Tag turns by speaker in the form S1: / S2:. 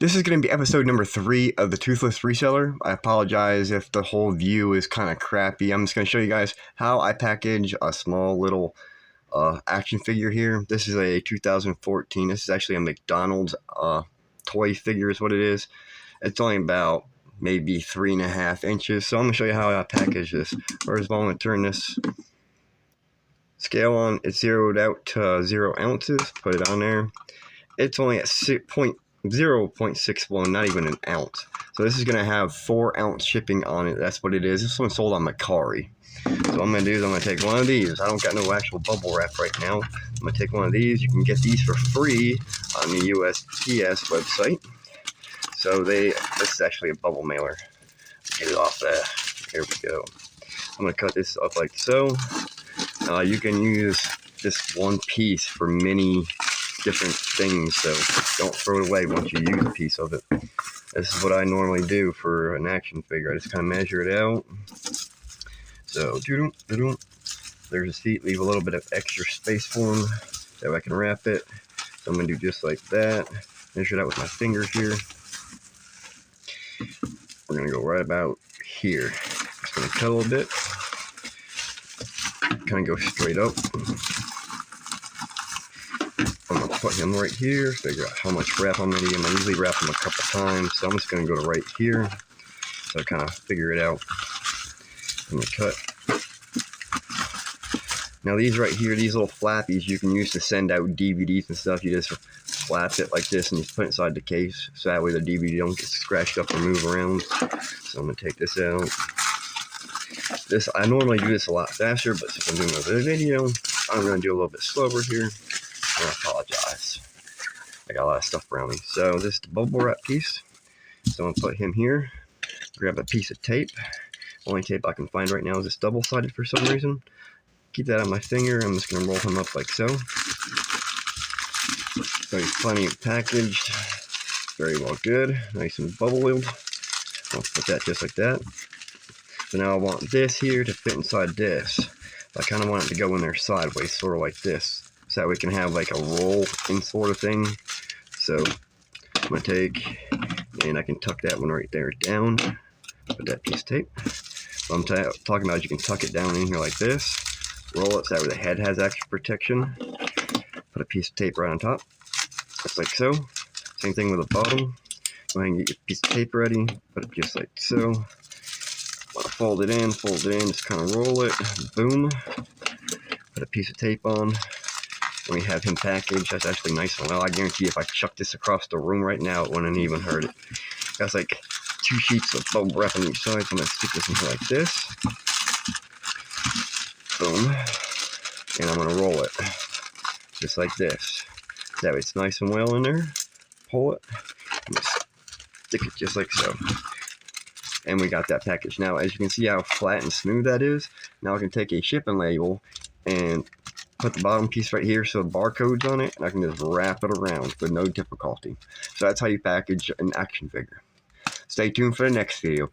S1: This is going to be episode number 3 of the Toothless Reseller. I apologize if the whole view is kind of crappy. I'm just going to show you guys how I package a small little action figure here. This is a 2014. This is actually a McDonald's toy figure is what it is. It's only about maybe 3.5 inches. So I'm going to show you how I package this. First of all, I'm going to turn this scale on. It's zeroed out to 0 ounces. Put it on there. It's only at 0.61, not even an ounce. So this is going to have 4 ounce shipping on it. That's what it is. This one's sold on Macari. So what I'm going to do is I'm going to take one of these. I don't got no actual bubble wrap right now. I'm going to take one of these. You can get these for free on the USPS website. So this is actually a bubble mailer. Get it off there. Here we go. I'm going to cut this up like so. You can use this one piece for many different things, so don't throw it away once you use a piece of it. This is what I normally do for an action figure. I just kind of measure it out. So there's his feet. Leave a little bit of extra space for him so I can wrap it. So I'm going to do just like that. Measure it out with my fingers here. We're going to go right about here. Just going to cut a little bit. Kind of go straight up. I'm going to put him right here, figure out how much wrap I'm going to use. I usually wrap him a couple times, so I'm just going to go to right here. So I kind of figure it out. I'm going to cut. Now these right here, these little flappies you can use to send out DVDs and stuff. You just flap it like this and just put it inside the case. So that way the DVD don't get scratched up or move around. So I'm going to take this out. I normally do this a lot faster, but since I'm doing a video, I'm going to do a little bit slower here. I apologize. I got a lot of stuff around me. So this is the bubble wrap piece. So I'm going to put him here. Grab a piece of tape. Only tape I can find right now is this double-sided for some reason. Keep that on my finger. I'm just going to roll him up like so. So he's plenty packaged. Very well good. Nice and bubble-wheeled. I'll put that just like that. So now I want this here to fit inside this. I kind of want it to go in there sideways, sort of like this. So that we can have like a roll-in sort of thing. So I'm going to take, and I can tuck that one right there down. Put that piece of tape. What I'm talking about is you can tuck it down in here like this. Roll it so that way the head has extra protection. Put a piece of tape right on top. Just like so. Same thing with the bottom. Go ahead and get your piece of tape ready. Put it just like so. Fold it in, just kind of roll it. Boom. Put a piece of tape on. When we have him packaged, that's actually nice and well. I guarantee if I chuck this across the room right now, it wouldn't even hurt it. That's like 2 sheets of bubble wrap on each side. So I'm going to stick this in here like this. Boom. And I'm going to roll it. Just like this. That way it's nice and well in there. Pull it. And just stick it just like so. And we got that package. Now, as you can see how flat and smooth that is, now I can take a shipping label and put the bottom piece right here so the barcode's on it, and I can just wrap it around with no difficulty. So that's how you package an action figure. Stay tuned for the next video.